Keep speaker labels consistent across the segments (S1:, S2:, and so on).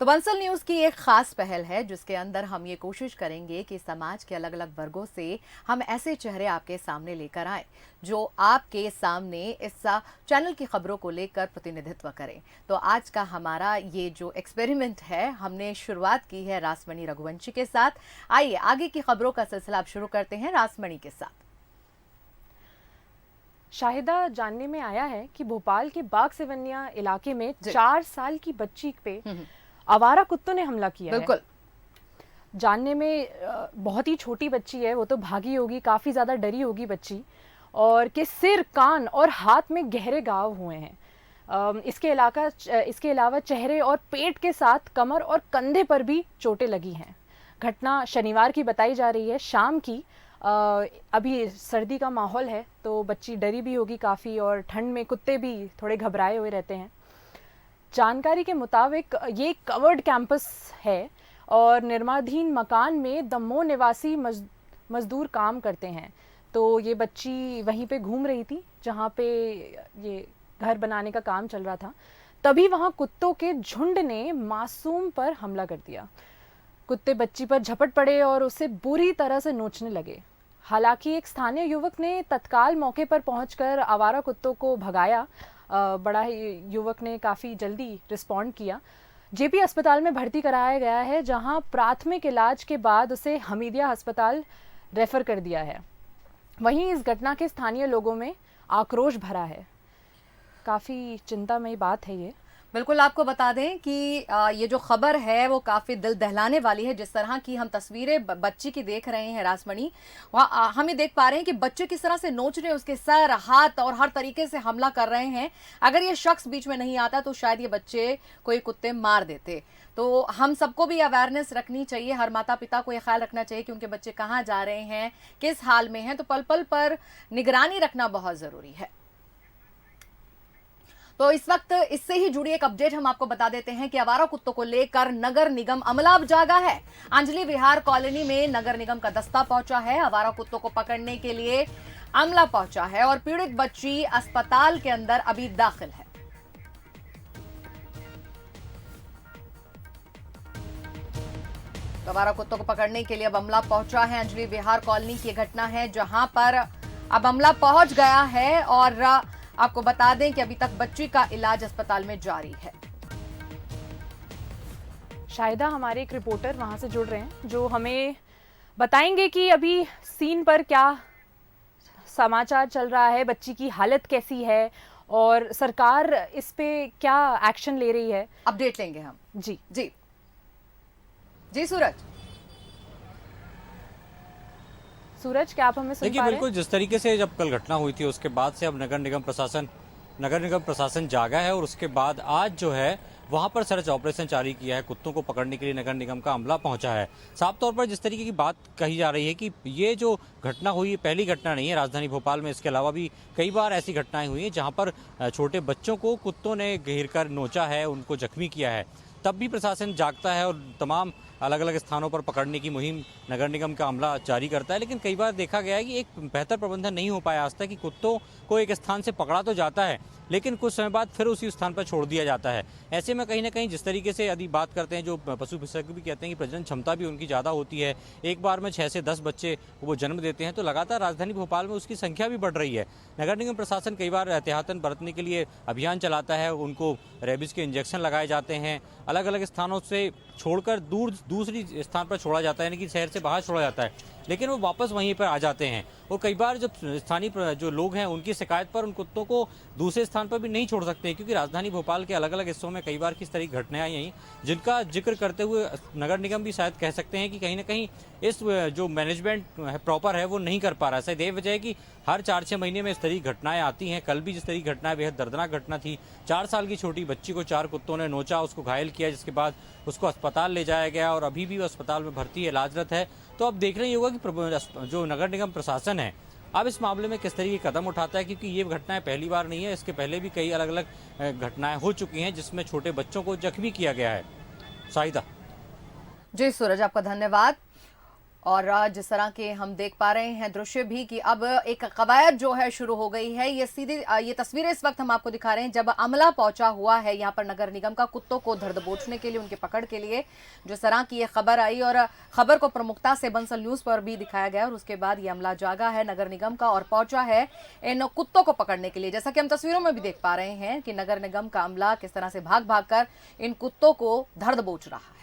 S1: तो बंसल न्यूज़ की एक खास पहल है जिसके अंदर हम ये कोशिश करेंगे कि समाज के अलग अलग वर्गों से हम ऐसे चेहरे आपके सामने लेकर आए जो आपके सामने इस चैनल की खबरों को लेकर प्रतिनिधित्व करें। तो आज का हमारा ये जो एक्सपेरिमेंट है, हमने शुरुआत की है रासमणि रघुवंशी के साथ। आइए आगे की खबरों का सिलसिला अब शुरू करते हैं रासमणि के साथ।
S2: शाहिदा, जानने में आया है कि भोपाल के बाग सिवन्या इलाके में 4 साल की बच्ची पे आवारा कुत्तों ने हमला किया है।
S1: बिल्कुल
S2: जानने में बहुत ही छोटी बच्ची है, वो तो भागी होगी, काफी ज्यादा डरी होगी बच्ची, और के सिर, कान और हाथ में गहरे घाव हुए हैं। इसके अलावा चेहरे और पेट के साथ कमर और कंधे पर भी चोटें लगी हैं। घटना शनिवार की बताई जा रही है, शाम की। अभी सर्दी का माहौल है तो बच्ची डरी भी होगी काफ़ी, और ठंड में कुत्ते भी थोड़े घबराए हुए रहते हैं। जानकारी के मुताबिक ये कवर्ड कैंपस है और निर्माणाधीन मकान में दमोह निवासी मजदूर काम करते हैं। तो ये बच्ची वहीं पे घूम रही थी जहाँ पे ये घर बनाने का काम चल रहा था। तभी वहाँ कुत्तों के झुंड ने मासूम पर हमला कर दिया। कुत्ते बच्ची पर झपट पड़े और उसे बुरी तरह से नोचने लगे। हालांकि एक स्थानीय युवक ने तत्काल मौके पर पहुंचकर आवारा कुत्तों को भगाया। बड़ा ही युवक ने काफ़ी जल्दी रिस्पॉन्ड किया। जेपी अस्पताल में भर्ती कराया गया है, जहां प्राथमिक इलाज के बाद उसे हमीदिया अस्पताल रेफर कर दिया है। वहीं इस घटना के स्थानीय लोगों में आक्रोश भरा है। काफ़ी चिंतामयी बात है ये।
S1: बिल्कुल, आपको बता दें कि ये जो खबर है वो काफ़ी दिल दहलाने वाली है। जिस तरह की हम तस्वीरें बच्ची की देख रहे हैं रासमणि, वहाँ हम ये देख पा रहे हैं कि बच्चे किस तरह से नोच रहे हैं, उसके सर, हाथ और हर तरीके से हमला कर रहे हैं। अगर ये शख्स बीच में नहीं आता तो शायद ये बच्चे कोई कुत्ते मार देते। तो हम सबको भी अवेयरनेस रखनी चाहिए, हर माता पिता को ये ख्याल रखना चाहिए कि उनके बच्चे कहाँ जा रहे हैं, किस हाल में हैं। तो पल पल पर निगरानी रखना बहुत ज़रूरी है। तो इस वक्त इससे ही जुड़ी एक अपडेट हम आपको बता देते हैं कि आवारा कुत्तों को लेकर नगर निगम अमला जागा है। अंजलि विहार कॉलोनी में नगर निगम का दस्ता पहुंचा है। आवारा कुत्तों को पकड़ने के लिए अमला पहुंचा है और पीड़ित बच्ची अस्पताल के अंदर अभी दाखिल है। तो आवारा कुत्तों को पकड़ने के लिए अब अमला पहुंचा है। अंजलि विहार कॉलोनी की घटना है जहां पर अब अमला पहुंच गया है और आपको बता दें कि अभी तक बच्ची का इलाज अस्पताल में जारी है।
S2: शाहिदा, हमारे एक रिपोर्टर वहां से जुड़ रहे हैं जो हमें बताएंगे कि अभी सीन पर क्या समाचार चल रहा है, बच्ची की हालत कैसी है और सरकार इस पे क्या एक्शन ले रही है।
S1: अपडेट लेंगे हम।
S2: जी
S1: जी जी सूरज, क्या आप हमें सुन पा रहे हैं?
S3: बिल्कुल, जिस तरीके से जब कल घटना हुई थी उसके बाद से अब नगर निगम प्रशासन जागा है और उसके बाद आज जो है वहां पर सर्च ऑपरेशन जारी किया है। कुत्तों को पकड़ने के लिए नगर निगम का अमला पहुंचा है। साफ तौर पर जिस तरीके की बात कही जा रही है कि ये जो घटना हुई, ये पहली घटना नहीं है राजधानी भोपाल में। इसके अलावा भी कई बार ऐसी घटनाएं हुई हैं जहां पर छोटे बच्चों को कुत्तों ने घेर कर नोचा है, उनको जख्मी किया है। तब भी प्रशासन जागता है और तमाम अलग अलग स्थानों पर पकड़ने की मुहिम नगर निगम का अमला जारी करता है। लेकिन कई बार देखा गया है कि एक बेहतर प्रबंधन नहीं हो पाया आज तक, कि कुत्तों को एक स्थान से पकड़ा तो जाता है लेकिन कुछ समय बाद फिर उसी स्थान पर छोड़ दिया जाता है। ऐसे में कहीं ना कहीं जिस तरीके से यदि बात करते हैं, जो पशु विशेषज्ञ भी कहते हैं कि प्रजनन क्षमता भी उनकी ज़्यादा होती है, एक बार में 6 से 10 बच्चे वो जन्म देते हैं, तो लगातार राजधानी भोपाल में उसकी संख्या भी बढ़ रही है। नगर निगम प्रशासन कई बार एहतियातन बरतने के लिए अभियान चलाता है, उनको रेबीज के इंजेक्शन लगाए जाते हैं, अलग अलग स्थानों से छोड़कर दूसरी स्थान पर छोड़ा जाता है, यानी कि शहर से बाहर छोड़ा जाता है, लेकिन वो वापस वहीं पर आ जाते हैं। और कई बार जब स्थानीय जो लोग हैं उनकी शिकायत पर उन कुत्तों को दूसरे स्थान पर भी नहीं छोड़ सकते, क्योंकि राजधानी भोपाल के अलग अलग हिस्सों में कई बार किस तरह की घटनाएं आई हैं जिनका जिक्र करते हुए नगर निगम भी शायद कह सकते हैं कि कहीं ना कहीं इस जो मैनेजमेंट प्रॉपर है वो नहीं कर पा रहा है। शायद ये वजह है कि हर 4-6 महीने में इस तरह की घटनाएं आती हैं। कल भी जिस तरह की घटना बेहद दर्दनाक घटना थी। 4 साल की छोटी बच्ची को 4 कुत्तों ने नोचा, उसको घायल किया, जिसके बाद उसको अस्पताल ले जाया गया और अभी भी वो अस्पताल में भर्ती है, इलाजरत है। तो अब देखना ही होगा कि जो नगर निगम प्रशासन है अब इस मामले में किस तरीके कदम उठाता है, क्योंकि ये घटनाएं पहली बार नहीं है। इसके पहले भी कई अलग अलग घटनाएं हो चुकी हैं जिसमें छोटे बच्चों को जख्मी किया गया है। शाहिदा।
S1: जी सूरज, आपका धन्यवाद। और जिस तरह के हम देख पा रहे हैं दृश्य भी कि अब एक कवायद जो है शुरू हो गई है। ये सीधी ये तस्वीरें इस वक्त हम आपको दिखा रहे हैं जब अमला पहुंचा हुआ है यहाँ पर नगर निगम का कुत्तों को धर दबोचने के लिए, उनके पकड़ के लिए। जिस तरह की ये खबर आई और खबर को प्रमुखता से बंसल न्यूज पर भी दिखाया गया और उसके बाद ये अमला जागा है नगर निगम का और पहुंचा है इन कुत्तों को पकड़ने के लिए। जैसा कि हम तस्वीरों में भी देख पा रहे हैं कि नगर निगम का अमला किस तरह से भाग भाग कर इन कुत्तों को धर दबोच रहा है।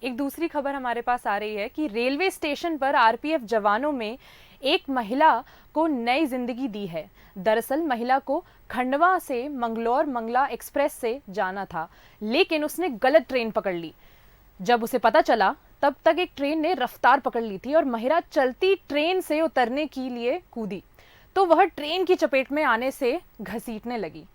S2: एक दूसरी खबर हमारे पास आ रही है कि रेलवे स्टेशन पर आरपीएफ जवानों में एक महिला को नई जिंदगी दी है। दरअसल महिला को खंडवा से मंगलौर मंगला एक्सप्रेस से जाना था, लेकिन उसने गलत ट्रेन पकड़ ली। जब उसे पता चला तब तक एक ट्रेन ने रफ्तार पकड़ ली थी और महिला चलती ट्रेन से उतरने के लिए कूदी, तो वह ट्रेन की चपेट में आने से घसीटने लगी।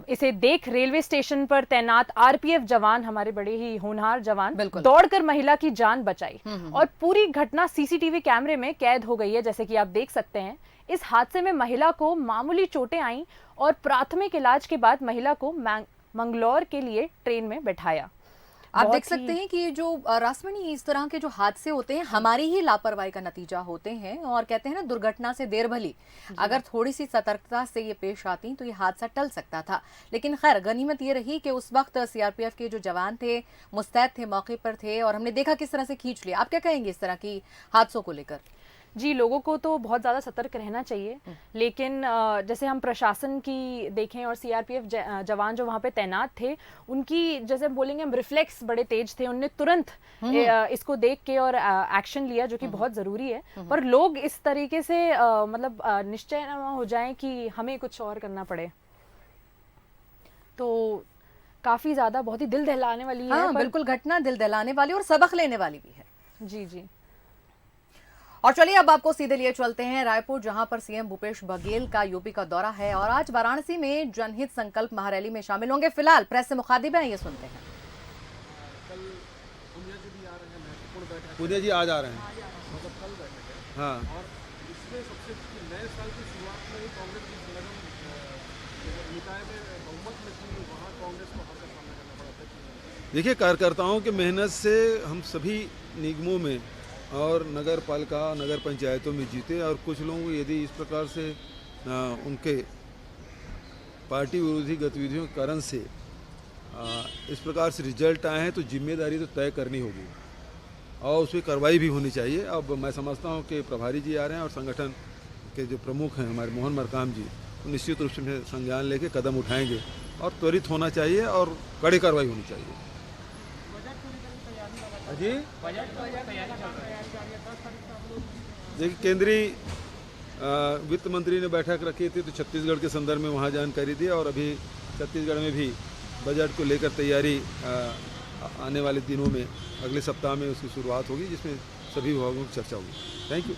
S2: इसे देख रेलवे स्टेशन पर तैनात आरपीएफ जवान, हमारे बड़े ही होनहार जवान, दौड़कर महिला की जान बचाई और पूरी घटना सीसीटीवी कैमरे में कैद हो गई है। जैसे कि आप देख सकते हैं, इस हादसे में महिला को मामूली चोटें आईं और प्राथमिक इलाज के बाद महिला को मंगलौर के लिए ट्रेन में बैठाया।
S1: आप देख सकते हैं कि ये जो रासमणी इस तरह के जो हादसे होते हैं हमारी ही लापरवाही का नतीजा होते हैं और कहते हैं ना, दुर्घटना से देर भली। अगर थोड़ी सी सतर्कता से ये पेश आती तो ये हादसा टल सकता था। लेकिन खैर गनीमत ये रही कि उस वक्त सीआरपीएफ के जो जवान थे मुस्तैद थे, मौके पर थे और हमने देखा किस तरह से खींच लिया। आप क्या कहेंगे इस तरह की हादसों को लेकर?
S2: जी, लोगों को तो बहुत ज़्यादा सतर्क रहना चाहिए, लेकिन जैसे हम प्रशासन की देखें और सीआरपीएफ जवान जो वहाँ पे तैनात थे, उनकी जैसे बोलेंगे हम रिफ्लेक्स बड़े तेज थे। उनने तुरंत इसको देख के और एक्शन लिया, जो कि बहुत ज़रूरी है। पर लोग इस तरीके से मतलब निश्चय न हो जाएं कि हमें कुछ और करना पड़े, तो काफ़ी ज़्यादा बहुत ही दिल दहलाने वाली है।
S1: बिल्कुल, घटना दिल दहलाने वाली और सबक लेने वाली भी है।
S2: जी जी।
S1: और चलिए अब आपको सीधे लिए चलते हैं रायपुर, जहां पर सीएम भूपेश बघेल का यूपी का दौरा है और आज वाराणसी में जनहित संकल्प महारैली में शामिल होंगे। फिलहाल प्रेस से मुखातिब हैं, ये सुनते हैं।
S4: पुनिया जी आज आ रहे हैं, मतलब कल बैठक है। हाँ,
S5: और इसमें सबसे नए साल की शुरुआत में ही कांग्रेस की निकाय में बहुमत में थी, वहाँ कांग्रेस को हार का सामना करना पड़ा था।
S4: देखिए, कार्यकर्ताओं की मेहनत से हम सभी निगमों में और नगर पालिका नगर पंचायतों में जीते और कुछ लोग यदि इस प्रकार से उनके पार्टी विरोधी गतिविधियों के कारण से इस प्रकार से रिजल्ट आए हैं तो जिम्मेदारी तो तय करनी होगी और उस पर कार्रवाई भी होनी चाहिए। अब मैं समझता हूं कि प्रभारी जी आ रहे हैं और संगठन के जो प्रमुख हैं हमारे मोहन मरकाम जी, तो निश्चित रूप से संज्ञान लेके कदम उठाएंगे और त्वरित होना चाहिए और कड़ी कार्रवाई होनी चाहिए। जी, देखिए, केंद्रीय वित्त मंत्री ने बैठक रखी थी तो छत्तीसगढ़ के संदर्भ में वहाँ जानकारी दी और अभी छत्तीसगढ़ में भी बजट को लेकर तैयारी आने वाले दिनों में, अगले सप्ताह में उसकी शुरुआत होगी, जिसमें सभी विभागों की चर्चा होगी। Thank you.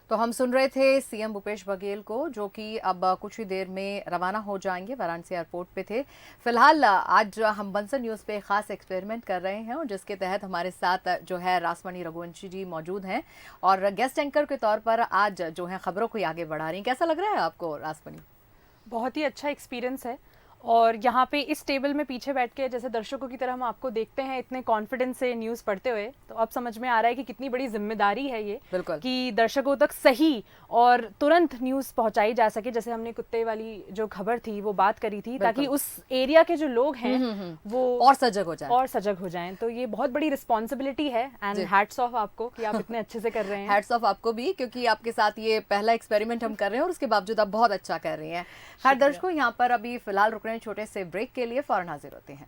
S1: तो हम सुन रहे थे सीएम भूपेश बघेल को, जो कि अब कुछ ही देर में रवाना हो जाएंगे, वाराणसी एयरपोर्ट पे थे। फिलहाल आज हम बंसल न्यूज़ पे खास एक्सपेरिमेंट कर रहे हैं और जिसके तहत हमारे साथ जो है रासमणी रघुवंशी जी मौजूद हैं और गेस्ट एंकर के तौर पर आज जो है खबरों को आगे बढ़ा रही हैं। कैसा लग रहा है आपको रासमणी?
S2: बहुत ही अच्छा एक्सपीरियंस है और यहाँ पे इस टेबल में पीछे बैठ के जैसे दर्शकों की तरह हम आपको देखते हैं इतने कॉन्फिडेंस से न्यूज़ पढ़ते हुए, तो अब समझ में आ रहा है कि कितनी बड़ी जिम्मेदारी है ये, कि दर्शकों तक सही और तुरंत न्यूज़ पहुंचाई जा सके। जैसे हमने कुत्ते वाली जो खबर थी वो बात करी थी, ताकि उस एरिया के जो लोग हैं वो
S1: और सजग हो जाएं।
S2: तो ये बहुत बड़ी रिस्पॉन्सिबिलिटी है एंड हैट्स ऑफ आपको कि आप इतने अच्छे से कर रहे हैं।
S1: हैट्स ऑफ आपको भी, क्योंकि आपके साथ ये पहला एक्सपेरिमेंट हम कर रहे हैं और उसके बावजूद आप बहुत अच्छा कर रही हैं। खैर दर्शकों, यहाँ पर अभी फिलहाल रुक रहे हैं छोटे से ब्रेक के लिए, फौरन हाजिर होते हैं।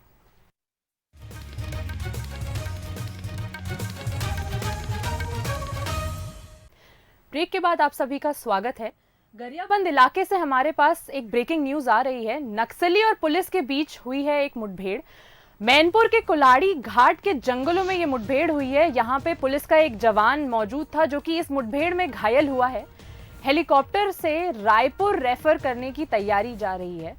S2: ब्रेक के बाद आप सभी का स्वागत है। गरियाबंद इलाके से हमारे पास एक ब्रेकिंग न्यूज आ रही है। नक्सली और पुलिस के बीच हुई है एक मुठभेड़। मैनपुर के कुलाड़ी घाट के जंगलों में ये मुठभेड़ हुई है। यहाँ पे पुलिस का एक जवान मौजूद था जो कि इस मुठभेड़ में घायल हुआ है। हेलीकॉप्टर से रायपुर रेफर करने की तैयारी जा रही है।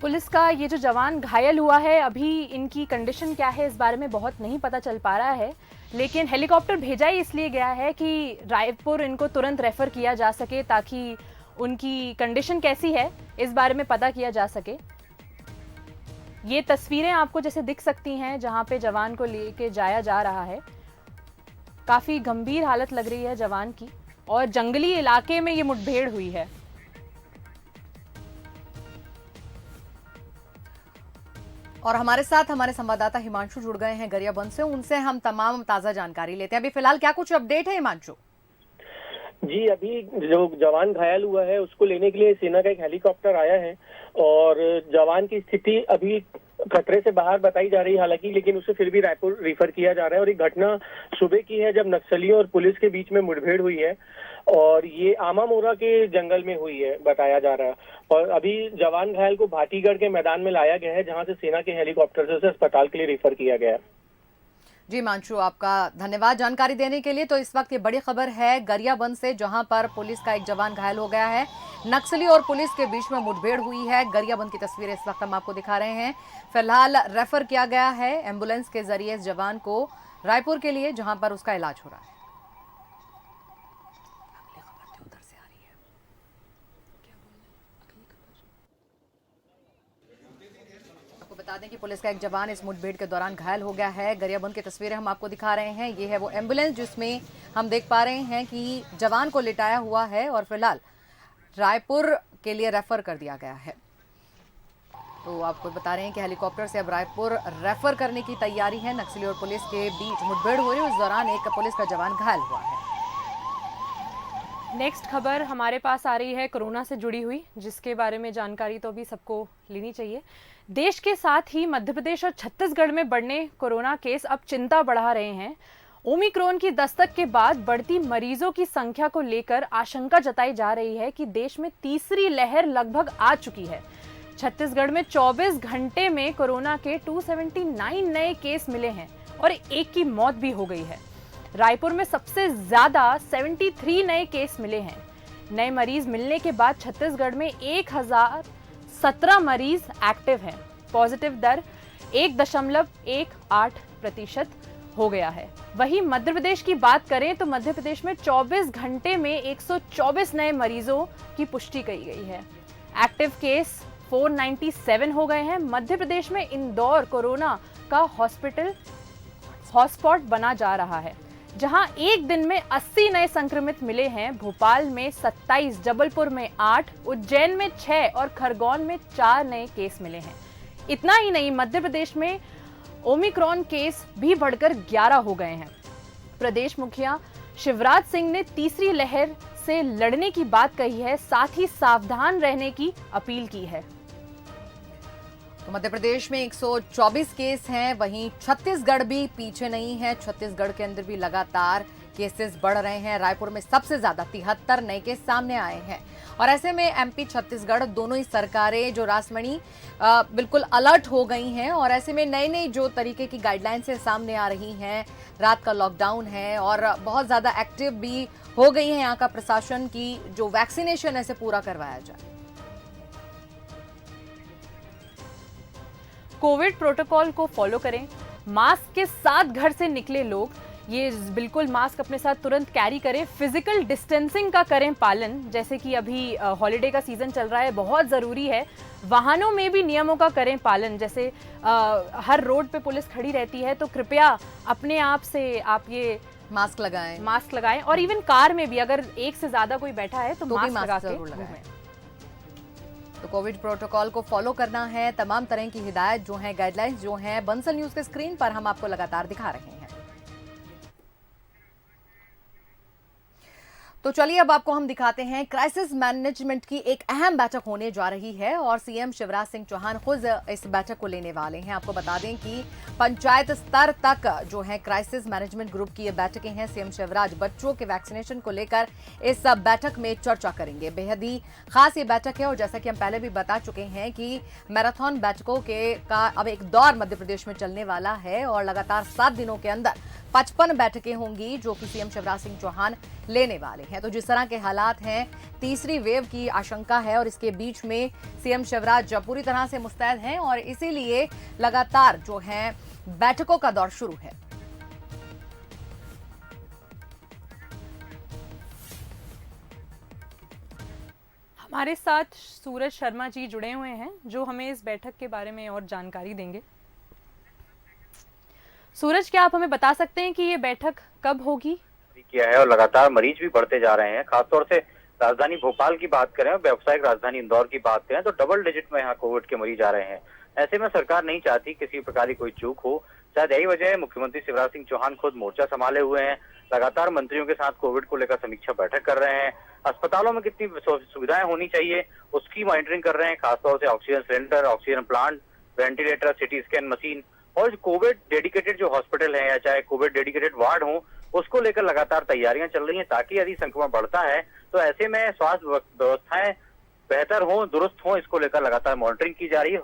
S2: पुलिस का ये जो जवान घायल हुआ है, अभी इनकी कंडीशन क्या है इस बारे में बहुत नहीं पता चल पा रहा है, लेकिन हेलीकॉप्टर भेजा ही इसलिए गया है कि रायपुर इनको तुरंत रेफर किया जा सके, ताकि उनकी कंडीशन कैसी है इस बारे में पता किया जा सके। ये तस्वीरें आपको जैसे दिख सकती हैं जहां पे जवान को लेके जाया जा रहा है। काफ़ी गंभीर हालत लग रही है जवान की, और जंगली इलाके में ये मुठभेड़ हुई है।
S1: और हमारे साथ हमारे संवाददाता हिमांशु जुड़ गए हैं गरियाबंद से, उनसे हम तमाम ताज़ा जानकारी लेते हैं। अभी फिलहाल क्या कुछ अपडेट है हिमांशु?
S6: जी, अभी जो जवान घायल हुआ है उसको लेने के लिए सेना का एक हेलीकॉप्टर आया है और जवान की स्थिति अभी खतरे से बाहर बताई जा रही है हालांकि, लेकिन उसे फिर भी रायपुर रिफर किया जा रहा है। और एक घटना सुबह की है जब नक्सलियों और पुलिस के बीच में मुठभेड़ हुई है और ये आमामोरा के जंगल में हुई है बताया जा रहा है। और अभी जवान घायल को भाटीगढ़ के मैदान में लाया गया है जहां से सेना के हेलीकॉप्टर से उसे अस्पताल के लिए रिफर किया गया है।
S1: जी मांशु, आपका धन्यवाद जानकारी देने के लिए। तो इस वक्त ये बड़ी खबर है गरियाबंद से, जहां पर पुलिस का एक जवान घायल हो गया है। नक्सली और पुलिस के बीच में मुठभेड़ हुई है। गरियाबंद की तस्वीरें इस वक्त हम आपको दिखा रहे हैं। फिलहाल रेफर किया गया है एम्बुलेंस के जरिए इस जवान को रायपुर के लिए, जहां पर उसका इलाज हो रहा है। अगली खबर तो उधर से आ रही है। आपको बता दें कि पुलिस का एक जवान इस मुठभेड़ के दौरान घायल हो गया है। गरियाबंद की तस्वीरें हम आपको दिखा रहे हैं। ये है वो एम्बुलेंस जिसमें हम देख पा रहे हैं कि जवान को लिटाया हुआ है और फिलहाल रायपुर के लिए रेफर कर दिया गया है। तो आपको बता रहे हैं कि हेलीकॉप्टर से अब रायपुर रेफर करने की तैयारी है। नक्सली और पुलिस के बीच मुठभेड़ हो रही है, उस दौरान एक पुलिस का जवान घायल हुआ है।
S2: नेक्स्ट खबर हमारे पास आ रही है कोरोना से जुड़ी हुई, जिसके बारे में जानकारी तो अभी सबको लेनी चाहिए। देश के साथ ही मध्य प्रदेश और छत्तीसगढ़ में बढ़ने कोरोना केस अब चिंता बढ़ा रहे हैं। ओमिक्रॉन की दस्तक के बाद बढ़ती मरीजों की संख्या को लेकर आशंका जताई जा रही है कि देश में तीसरी लहर लगभग आ चुकी है। छत्तीसगढ़ में 24 घंटे में कोरोना के 279 नए केस मिले हैं और एक की मौत भी हो गई है। रायपुर में सबसे ज्यादा 73 नए केस मिले हैं। नए मरीज मिलने के बाद छत्तीसगढ़ में 1017 मरीज एक्टिव हैं। पॉजिटिव दर 1.18% हो गया है। वहीं मध्य प्रदेश की बात करें तो मध्य प्रदेश में 24 घंटे में 124 नए मरीजों की पुष्टि की गई है। एक्टिव केस 497 हो गए हैं। मध्य प्रदेश में इंदौर कोरोना का हॉटस्पॉट बना जा रहा है, जहां एक दिन में 80 नए संक्रमित मिले हैं। भोपाल में 27, जबलपुर में 8, उज्जैन में 6 और खरगोन में 4 नए केस मिले हैं। इतना ही नहीं, मध्य प्रदेश में ओमिक्रॉन केस भी बढ़कर 11 हो गए हैं। प्रदेश मुखिया शिवराज सिंह ने तीसरी लहर से लड़ने की बात कही है, साथ ही सावधान रहने की अपील की है।
S1: तो मध्य प्रदेश में 124 केस हैं, वहीं छत्तीसगढ़ भी पीछे नहीं है। छत्तीसगढ़ के अंदर भी लगातार केसेस बढ़ रहे हैं। रायपुर में सबसे ज्यादा 73 नए केस सामने आए हैं और ऐसे में एमपी छत्तीसगढ़ दोनों ही सरकारें जो रासमणी बिल्कुल अलर्ट हो गई हैं और ऐसे में नए नए जो तरीके की गाइडलाइंस है सामने आ रही हैं। रात का लॉकडाउन है और बहुत ज्यादा एक्टिव भी हो गई है यहाँ का प्रशासन की जो वैक्सीनेशन है इसे पूरा करवाया जाए।
S2: कोविड प्रोटोकॉल को फॉलो करें। मास्क के साथ घर से निकले लोग ये बिल्कुल मास्क अपने साथ तुरंत कैरी करें। फिजिकल डिस्टेंसिंग का करें पालन, जैसे कि अभी हॉलिडे का सीजन चल रहा है, बहुत ज़रूरी है। वाहनों में भी नियमों का करें पालन, जैसे हर रोड पे पुलिस खड़ी रहती है तो कृपया अपने आप से आप ये
S1: मास्क लगाएं
S2: और इवन कार में भी अगर एक से ज़्यादा कोई बैठा है तो मास्क लगा के
S1: लगाएं। तो कोविड प्रोटोकॉल को फॉलो करना है। तमाम तरह की हिदायत जो है, गाइडलाइंस जो हैं, बंसल न्यूज के स्क्रीन पर हम आपको लगातार दिखा रहे हैं। तो चलिए अब आपको हम दिखाते हैं क्राइसिस मैनेजमेंट की एक अहम बैठक होने जा रही है और सीएम शिवराज सिंह चौहान खुद इस बैठक को लेने वाले हैं। आपको बता दें कि पंचायत स्तर तक जो है क्राइसिस मैनेजमेंट ग्रुप की ये बैठकें हैं। सीएम शिवराज बच्चों के वैक्सीनेशन को लेकर इस बैठक में चर्चा करेंगे। बेहद ही खास ये बैठक है और जैसा कि हम पहले भी बता चुके हैं कि मैराथन बैठकों का अब एक दौर मध्य प्रदेश में चलने वाला है और लगातार 7 दिनों के अंदर 55 बैठकें होंगी जो कि सीएम शिवराज सिंह चौहान लेने वाले हैं। तो जिस तरह के हालात हैं, तीसरी वेव की आशंका है और इसके बीच में सीएम शिवराज पूरी तरह से मुस्तैद हैं और इसीलिए लगातार जो है बैठकों का दौर शुरू है।
S2: हमारे साथ सूरज शर्मा जी जुड़े हुए हैं जो हमें इस बैठक के बारे में और जानकारी देंगे। सूरज, क्या आप हमें बता सकते हैं कि ये बैठक कब होगी?
S7: किया है और लगातार मरीज भी बढ़ते जा रहे हैं। खासतौर से राजधानी भोपाल की बात करें और व्यावसायिक राजधानी इंदौर की बात करें तो डबल डिजिट में यहाँ कोविड के मरीज आ रहे हैं। ऐसे में सरकार नहीं चाहती किसी प्रकार की कोई चूक हो। शायद यही वजह है मुख्यमंत्री शिवराज सिंह चौहान खुद मोर्चा संभाले हुए हैं, लगातार मंत्रियों के साथ कोविड को लेकर समीक्षा बैठक कर रहे हैं। अस्पतालों में कितनी सुविधाएं होनी चाहिए उसकी मॉनिटरिंग कर रहे हैं, खासतौर से oxygen cylinder, oxygen plant, ventilator, CT scan machine और कोविड डेडिकेटेड जो हॉस्पिटल है या चाहे कोविड डेडिकेटेड वार्ड हो उसको लेकर लगातार तैयारियां चल रही हैं, ताकि यदि संक्रमण बढ़ता है तो ऐसे में स्वास्थ्य व्यवस्थाएं बेहतर हो, दुरुस्त हो, इसको लेकर लगातार मॉनिटरिंग की जा रही है।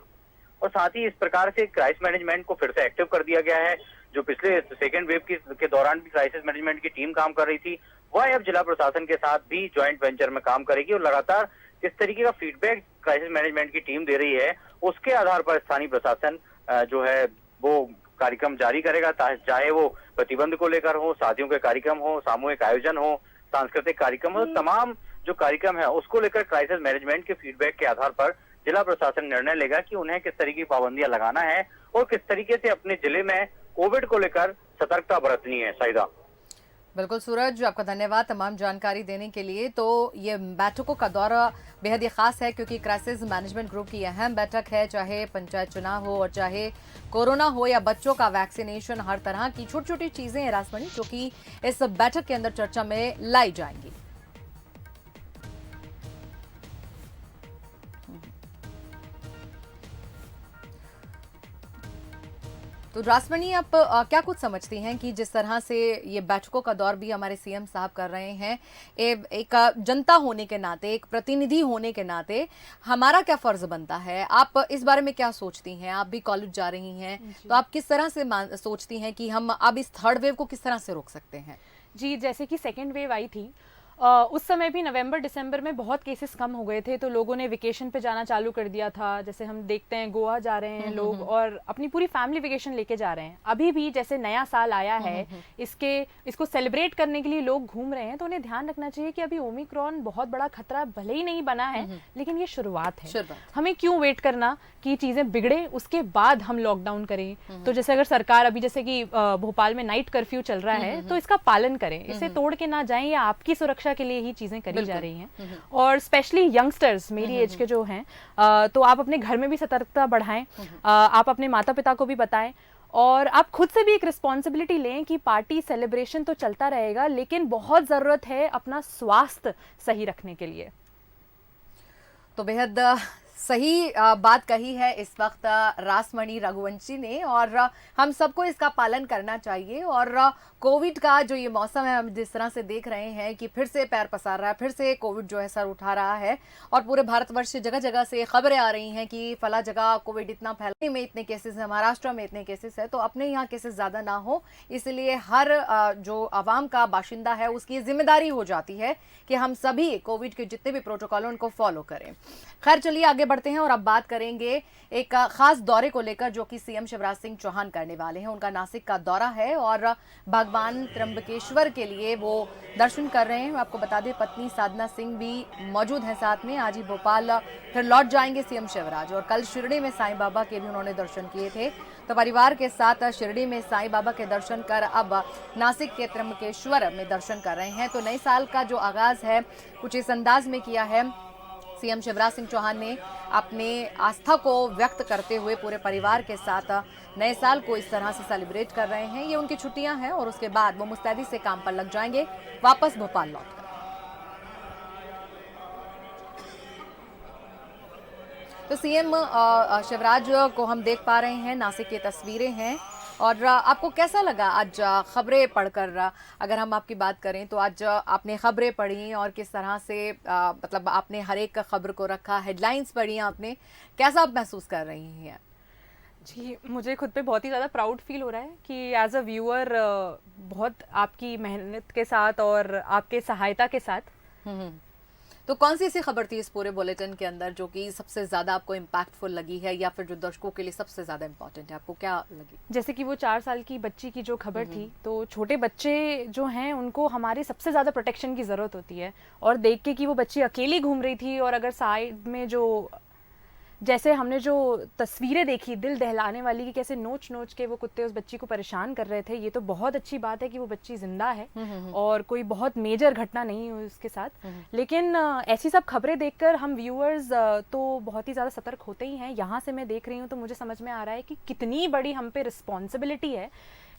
S7: और साथ ही इस प्रकार से क्राइसिस मैनेजमेंट को फिर से एक्टिव कर दिया गया है। जो पिछले सेकेंड वेव के दौरान भी क्राइसिस मैनेजमेंट की टीम काम कर रही थी, वह अब जिला प्रशासन के साथ भी ज्वाइंट वेंचर में काम करेगी और लगातार किस तरीके का फीडबैक क्राइसिस मैनेजमेंट की टीम दे रही है उसके आधार पर स्थानीय प्रशासन जो है वो कार्यक्रम जारी करेगा, चाहे वो प्रतिबंध को लेकर हो, शादियों के कार्यक्रम हो, सामूहिक आयोजन हो, सांस्कृतिक कार्यक्रम हो, तमाम जो कार्यक्रम है उसको लेकर क्राइसिस मैनेजमेंट के फीडबैक के आधार पर जिला प्रशासन निर्णय लेगा कि उन्हें किस तरीके की पाबंदियां लगाना है और किस तरीके से अपने जिले में कोविड को लेकर सतर्कता बरतनी है। साइदा,
S1: बिल्कुल सूरज, आपका धन्यवाद तमाम जानकारी देने के लिए। तो ये बैठकों का दौरा बेहद ही खास है क्योंकि क्राइसिस मैनेजमेंट ग्रुप की अहम बैठक है, चाहे पंचायत चुनाव हो और चाहे कोरोना हो या बच्चों का वैक्सीनेशन, हर तरह की छोटी छोटी चीजें हैं रासमणी जो कि इस बैठक के अंदर चर्चा में लाई जाएंगी। तो रासमणी, आप क्या कुछ समझती हैं कि जिस तरह से ये बैठकों का दौर भी हमारे सीएम साहब कर रहे हैं, एक जनता होने के नाते, एक प्रतिनिधि होने के नाते हमारा क्या फर्ज बनता है? आप इस बारे में क्या सोचती हैं? आप भी कॉलेज जा रही हैं, तो आप किस तरह से सोचती हैं कि हम अब इस थर्ड वेव को किस तरह से रोक सकते हैं?
S2: जी, जैसे कि सेकेंड वेव आई थी उस समय भी नवंबर दिसंबर में बहुत केसेस कम हो गए थे, तो लोगों ने वेकेशन पे जाना चालू कर दिया था। जैसे हम देखते हैं गोवा जा रहे हैं लोग और अपनी पूरी फैमिली वेकेशन लेके जा रहे हैं। अभी भी जैसे नया साल आया है, इसको सेलिब्रेट करने के लिए लोग घूम रहे हैं, तो उन्हें ध्यान रखना चाहिए कि अभी ओमिक्रॉन बहुत बड़ा खतरा भले ही नहीं बना है, लेकिन ये शुरुआत है। हमें क्यों वेट करना कि चीजें बिगड़े उसके बाद हम लॉकडाउन करें? तो जैसे अगर सरकार अभी जैसे कि भोपाल में नाइट कर्फ्यू चल रहा है तो इसका पालन करें, इसे तोड़ के ना जाएं, या आपकी सुरक्षा के लिए ही चीजें करी जा रही हैं। और स्पेशली यंगस्टर्स मेरी एज के जो हैं, तो आप अपने घर में भी सतर्कता बढ़ाएं, आप अपने माता पिता को भी बताएं और आप खुद से भी एक रिस्पॉन्सिबिलिटी लें कि पार्टी सेलिब्रेशन तो चलता रहेगा, लेकिन बहुत जरूरत है अपना स्वास्थ्य सही रखने के लिए।
S1: तो बेहद सही बात कही है इस वक्त रासमणी रघुवंशी ने, और हम सबको इसका पालन करना चाहिए। और कोविड का जो ये मौसम है, हम जिस तरह से देख रहे हैं कि फिर से पैर पसार रहा है, फिर से कोविड जो है सर उठा रहा है और पूरे भारतवर्ष से जगह जगह से खबरें आ रही हैं कि फला जगह कोविड इतना फैलने में इतने केसेस है, महाराष्ट्र में इतने केसेस है, तो अपने यहाँ केसेस ज़्यादा ना हो, इसलिए हर जो आवाम का बाशिंदा है उसकी जिम्मेदारी हो जाती है कि हम सभी कोविड के जितने भी प्रोटोकॉल हैं उनको फॉलो करें। खैर, चलिए आगे बढ़ते हैं और अब बात करेंगे एक खास दौरे को लेकर जो कि सीएम शिवराज सिंह चौहान करने वाले हैं। उनका नासिक का दौरा है और भगवान त्र्यंबकेश्वर के लिए वो दर्शन कर रहे हैं। आपको बता दें पत्नी साधना सिंह भी मौजूद हैं साथ में। आज ही भोपाल फिर लौट जाएंगे सीएम शिवराज, और कल शिरडी में साईं बाबा के भी उन्होंने दर्शन किए थे। तो परिवार के साथ शिरडी में साईं बाबा के दर्शन कर अब नासिक के त्र्यंबकेश्वर में दर्शन कर रहे हैं। तो नए साल का जो आगाज है कुछ इस अंदाज में किया है सीएम शिवराज सिंह चौहान ने, अपने आस्था को व्यक्त करते हुए पूरे परिवार के साथ नए साल को इस तरह से सेलिब्रेट कर रहे हैं। ये उनकी छुट्टियां हैं और उसके बाद वो मुस्तैदी से काम पर लग जाएंगे वापस भोपाल लौटकर। तो सीएम शिवराज को हम देख पा रहे हैं, नासिक की तस्वीरें हैं। और आपको कैसा लगा आज खबरें पढ़कर? अगर हम आपकी बात करें तो आज आपने खबरें पढ़ी और किस तरह से मतलब आपने हर एक खबर को रखा, हेडलाइंस पढ़ी आपने, कैसा आप महसूस कर रही हैं?
S2: जी, मुझे खुद पे बहुत ही ज़्यादा प्राउड फील हो रहा है कि एज अ व्यूअर बहुत आपकी मेहनत के साथ और आपके सहायता के साथ।
S1: तो कौन सी ऐसी खबर थी इस पूरे बुलेटिन के अंदर जो कि सबसे ज्यादा आपको इम्पैक्टफुल लगी है, या फिर जो दर्शकों के लिए सबसे ज्यादा इम्पोर्टेंट है, आपको क्या लगी?
S2: जैसे कि वो 4 साल की बच्ची की जो खबर थी, तो छोटे बच्चे जो हैं उनको हमारी सबसे ज़्यादा प्रोटेक्शन की ज़रूरत होती है। और देख के कि वो बच्ची अकेली घूम रही थी, और अगर साइड में जो जैसे हमने जो तस्वीरें देखी दिल दहलाने वाली कि कैसे नोच नोच के वो कुत्ते उस बच्ची को परेशान कर रहे थे, ये तो बहुत अच्छी बात है कि वो बच्ची जिंदा है और कोई बहुत मेजर घटना नहीं हुई उसके साथ। लेकिन ऐसी सब खबरें देखकर हम व्यूअर्स तो बहुत ही ज़्यादा सतर्क होते ही हैं। यहाँ से मैं देख रही हूँ तो मुझे समझ में आ रहा है कि कितनी बड़ी हम पे रिस्पॉन्सिबिलिटी है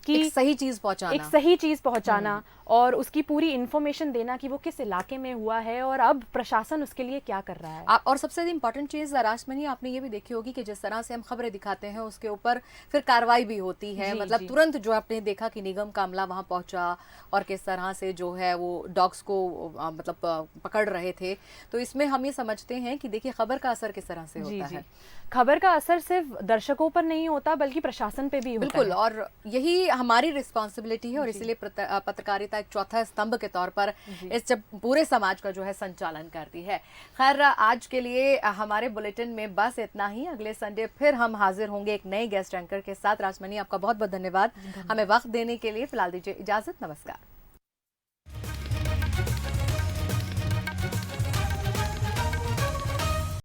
S2: कि
S1: एक सही चीज पहुंचाना,
S2: एक सही चीज पहुंचाना और उसकी पूरी इन्फॉर्मेशन देना कि वो किस इलाके में हुआ है और अब प्रशासन उसके लिए क्या कर रहा है।
S1: आप और सबसे इम्पोर्टेंट चीज राजमणि, आपने ये भी देखी होगी कि जिस तरह से हम खबरें दिखाते हैं उसके ऊपर फिर कार्रवाई भी होती है।
S2: जी,
S1: मतलब
S2: जी।
S1: तुरंत जो आपने देखा कि निगम का अमला वहां पहुंचा और किस तरह से जो है वो डॉग्स को मतलब पकड़ रहे थे। तो इसमें हम ये समझते हैं कि देखिए खबर का असर किस तरह से
S2: जी
S1: होता
S2: जी
S1: है।
S2: खबर का असर सिर्फ दर्शकों पर नहीं होता बल्कि प्रशासन पे भी होता
S1: बिल्कुल,
S2: है।
S1: और यही हमारी रिस्पॉन्सिबिलिटी है और इसीलिए पत्रकारिता एक चौथा स्तंभ के तौर पर इस जब पूरे समाज का जो है संचालन करती है। खैर, आज के लिए हमारे बुलेटिन में बस इतना ही। अगले संडे फिर हम हाजिर होंगे एक नए गेस्ट एंकर के साथ। राजमणि, आपका बहुत बहुत धन्यवाद हमें वक्त देने के लिए। फिलहाल दीजिए इजाजत, नमस्कार।